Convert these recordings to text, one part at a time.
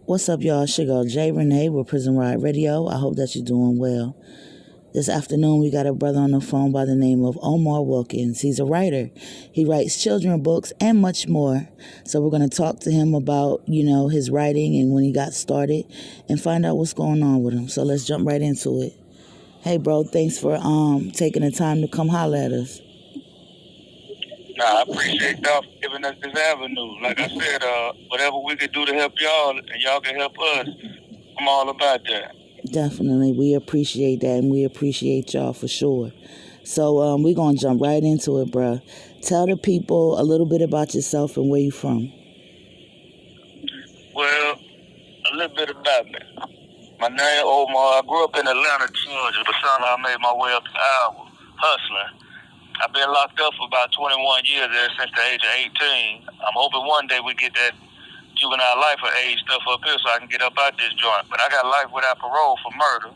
What's up, y'all? It's your girl, J. Renee with Prison Ride Radio. I hope that you're doing well. This afternoon, we got a brother on the phone by the name of Omar Wilkins. He's a writer. He writes children's books and much more. So we're going to talk to him about, his writing and when he got started and find out what's going on with him. So let's jump right into it. Hey, bro, thanks for taking the time to come holler at us. I appreciate y'all for giving us this avenue. Like I said, whatever we can do to help y'all and y'all can help us, I'm all about that. Definitely. We appreciate that, and we appreciate y'all for sure. So we're going to jump right into it, bro. Tell the people a little bit about yourself and where you from. Well, a little bit about me. My name Omar. I grew up in Atlanta, Georgia, but somehow I made my way up to Iowa, hustling. I've been locked up for about 21 years there since the age of 18. I'm hoping one day we get that juvenile life or age stuff up here so I can get up out this joint. But I got life without parole for murder.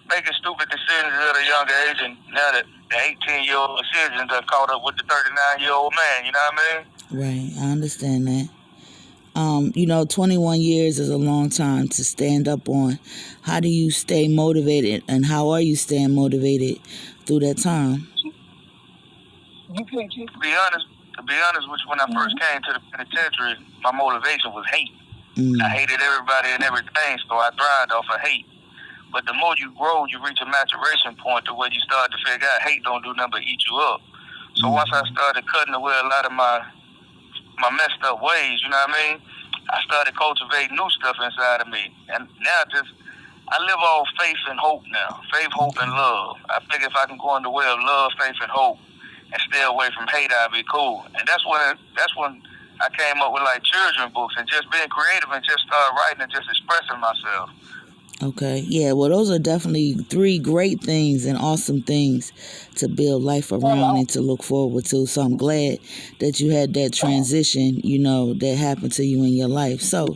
Making stupid decisions at a young age, and now that the 18-year-old decisions are caught up with the 39-year-old man, you know what I mean? Right, I understand that. 21 years is a long time to stand up on. How do you stay motivated, and how are you staying motivated through that time? To be honest with you, when I first came to the penitentiary, my motivation was hate. I hated everybody and everything, so I thrived off of hate. But the more you grow, you reach a maturation point to where you start to figure out hate don't do nothing but eat you up. So once I started cutting away a lot of my messed up ways, you know what I mean? I started cultivating new stuff inside of me. And now I live off faith and hope now. Faith, hope, and love. I figure if I can go in the way of love, faith, and hope, and stay away from hate, I'd be cool. And that's when I came up with like children's books and just being creative and just start writing and just expressing myself. Okay, yeah, well, those are definitely 3 great things and awesome things to build life around and to look forward to. So I'm glad that you had that transition, that happened to you in your life. So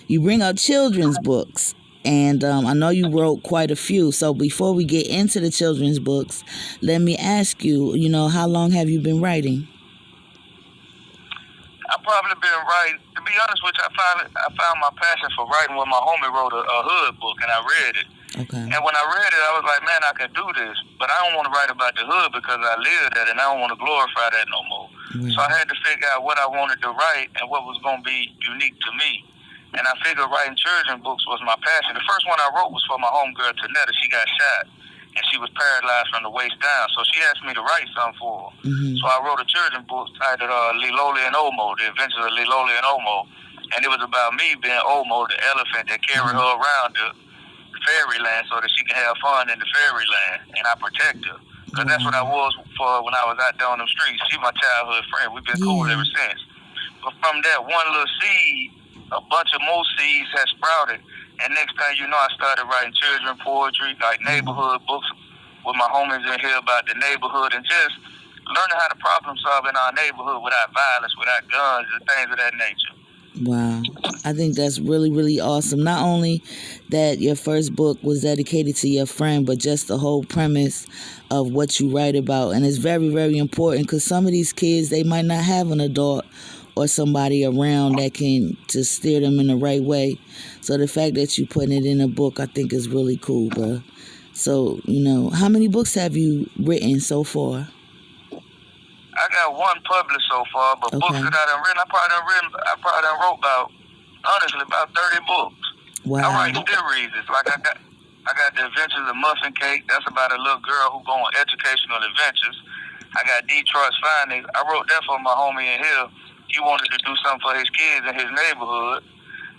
you bring up children's books. And I know you wrote quite a few. So before we get into the children's books, let me ask you, how long have you been writing? I've probably been writing. To be honest with you, I found my passion for writing when my homie wrote a hood book, and I read it. Okay. And when I read it, I was like, man, I could do this. But I don't want to write about the hood because I lived that, and I don't want to glorify that no more. So I had to figure out what I wanted to write and what was going to be unique to me. And I figured writing children's books was my passion. The first one I wrote was for my homegirl, Tanetta. She got shot, and she was paralyzed from the waist down. So she asked me to write something for her. So I wrote a children's book titled Liloli and Omo, The Adventures of Liloli and Omo. And it was about me being Omo, the elephant that carried her around the fairyland so that she can have fun in the fairyland, and I protect her. Because that's what I was for when I was out there on the streets. She's my childhood friend. We've been cool ever since. But from that one little seed, a bunch of more seeds had sprouted. And next thing you know, I started writing children's poetry, like neighborhood books with my homies in here about the neighborhood and just learning how to problem solve in our neighborhood without violence, without guns, and things of that nature. Wow. I think that's really, really awesome. Not only that your first book was dedicated to your friend, but just the whole premise of what you write about. And it's very, very important because some of these kids, they might not have an adult or somebody around that can just steer them in the right way. So the fact that you putting it in a book, I think is really cool, bro. So, how many books have you written so far? I got one published so far, but books that I done written, I probably done wrote about 30 books. Wow. I write series. Like I got The Adventures of Muffin Cake. That's about a little girl who go on educational adventures. I got Detroit's Findings. I wrote that for my homie in here. He wanted to do something for his kids in his neighborhood.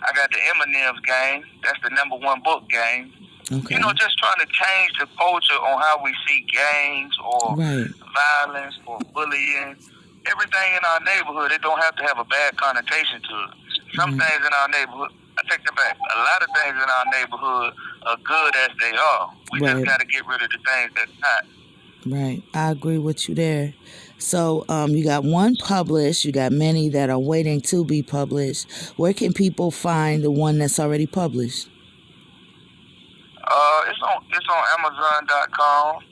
I got the M&M's Game. That's the #1 book game. Okay. Just trying to change the culture on how we see gangs or violence or bullying. Everything in our neighborhood, it don't have to have a bad connotation to it. Some things in our neighborhood, I take that back. A lot of things in our neighborhood are good as they are. We just got to get rid of the things that's not. Right. I agree with you there. So you got one published. You got many that are waiting to be published. Where can people find the one that's already published? It's on Amazon.com.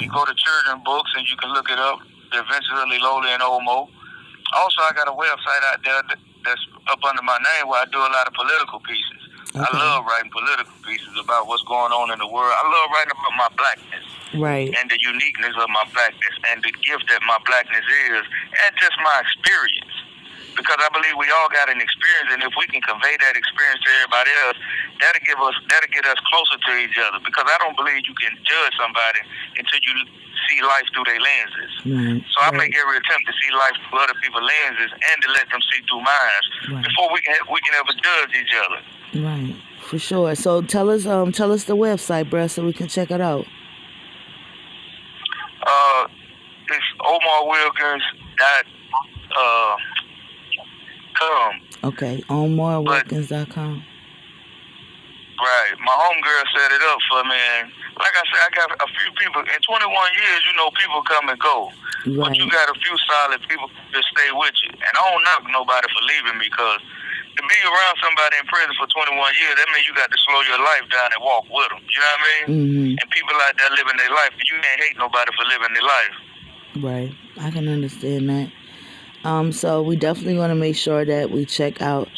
You go to children's books and you can look it up. The Adventures of Liloli and Omo. Also, I got a website out there that's up under my name where I do a lot of political pieces. I Okay. love writing political pieces about what's going on in the world. I love writing about my blackness. Right. And the uniqueness of my blackness and the gift that my blackness is, and just my experience. Because I believe we all got an experience, and if we can convey that experience to everybody else, that'll get us closer to each other. Because I don't believe you can judge somebody until you see life through their lenses. Right. So I make every attempt to see life through other people's lenses and to let them see through mine before we can ever judge each other. Right, for sure. So tell us the website, bruh, so we can check it out. It's Omar Wilkins .com. Okay, OmarWilkins.com. Right. My homegirl set it up for me, and like I said, I got a few people. In 21 years, people come and go. Right. But you got a few solid people that stay with you. And I don't knock nobody for leaving me, because to be around somebody in prison for 21 years, that means you got to slow your life down and walk with them. You know what I mean? Mm-hmm. And people out there living their life, you can't hate nobody for living their life. Right. I can understand that. So we definitely want to make sure that we check out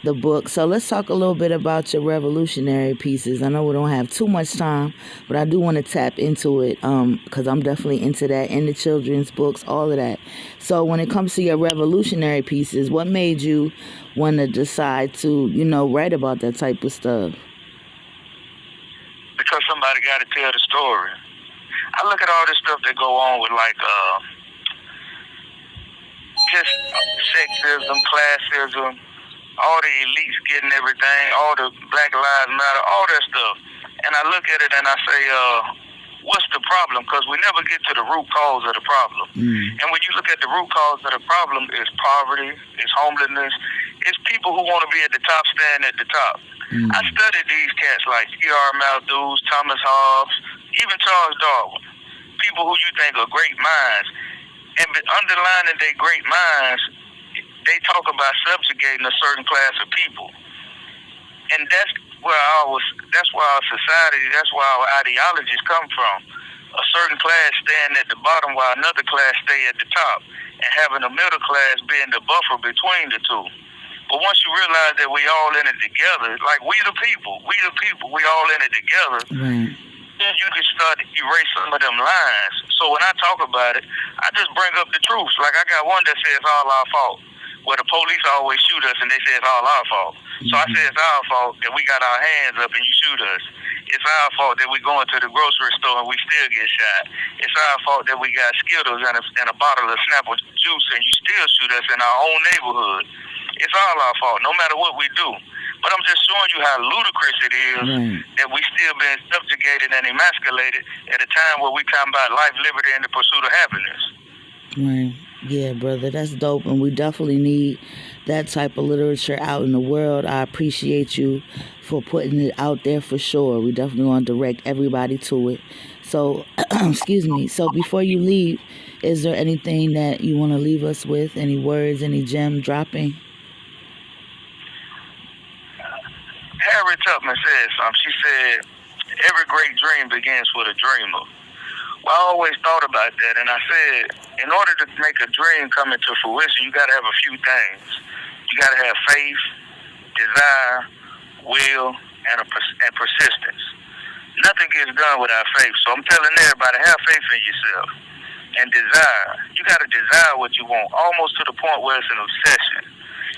the book. So let's talk a little bit about your revolutionary pieces. I know we don't have too much time, but I do want to tap into it because I'm definitely into that, in the children's books, all of that. So when it comes to your revolutionary pieces, what made you want to decide to, write about that type of stuff? Because somebody got to tell the story. I look at all this stuff that go on with just sexism, classism, all the elites getting everything, all the Black Lives Matter, all that stuff. And I look at it and I say, what's the problem? Because we never get to the root cause of the problem. And when you look at the root cause of the problem, it's poverty, it's homelessness, it's people who want to be at the top staying at the top. I studied these cats like E.R. Malthus, Thomas Hobbes, even Charles Darwin, people who you think are great minds. And underlining their great minds, they talk about subjugating a certain class of people. And that's where our society, that's where our ideologies come from. A certain class staying at the bottom while another class stay at the top, and having a middle class being the buffer between the two. But once you realize that we all in it together, like we the people, we all in it together, then you can start to erase some of them lines. So when I talk about it, I just bring up the truth. Like I got one that says it's all our fault, where the police always shoot us and they say it's all our fault. So I say it's our fault that we got our hands up and you shoot us. It's our fault that we go into the grocery store and we still get shot. It's our fault that we got Skittles and a bottle of Snapple juice and you still shoot us in our own neighborhood. It's all our fault, no matter what we do. But I'm just showing you how ludicrous it is that we still being subjugated and emasculated at a time where we talking about life, liberty, and the pursuit of happiness. Right. Yeah, brother, that's dope, and we definitely need that type of literature out in the world. I appreciate you for putting it out there for sure. We definitely want to direct everybody to it. So, excuse me. So before you leave, is there anything that you want to leave us with? Any words, any gem dropping? Harriet Tubman said something. She said, every great dream begins with a dreamer. Well, I always thought about that, and I said, in order to make a dream come into fruition, you got to have a few things. You got to have faith, desire, will, and persistence. Nothing gets done without faith. So I'm telling everybody, have faith in yourself and desire. You got to desire what you want, almost to the point where it's an obsession.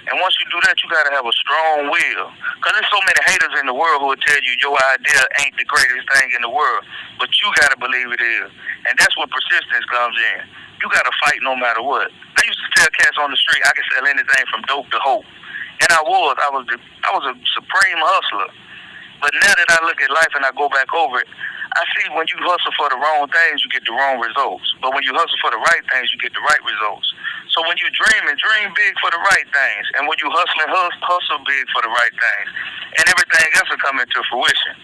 And once you do that, you got to have a strong will. Because there's so many haters in the world who will tell you your idea ain't the greatest thing in the world. But you got to believe it is. And that's where persistence comes in. You got to fight no matter what. I used to tell cats on the street I could sell anything from dope to hope. And I was a supreme hustler. But now that I look at life and I go back over it, I see when you hustle for the wrong things, you get the wrong results. But when you hustle for the right things, you get the right results. So when you dream big for the right things. And when you hustle big for the right things. And everything else will come into fruition.